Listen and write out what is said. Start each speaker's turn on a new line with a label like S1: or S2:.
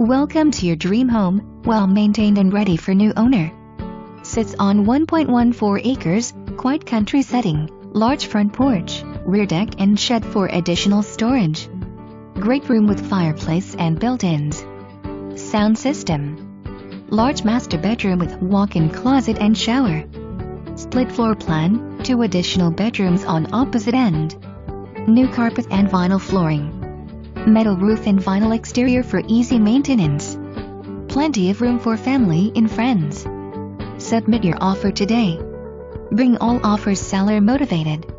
S1: Welcome to your dream home, well maintained and ready for new owner. Sits on 1.14 acres, quiet country setting, large front porch, rear deck and shed for additional storage. Great room with fireplace and built-ins. Sound system. Large master bedroom with walk-in closet and shower. Split floor plan, 2 additional bedrooms on opposite end. New carpet and vinyl flooring. Metal roof and vinyl exterior for easy maintenance. Plenty of room for family and friends. Submit your offer today. Bring all offers seller motivated.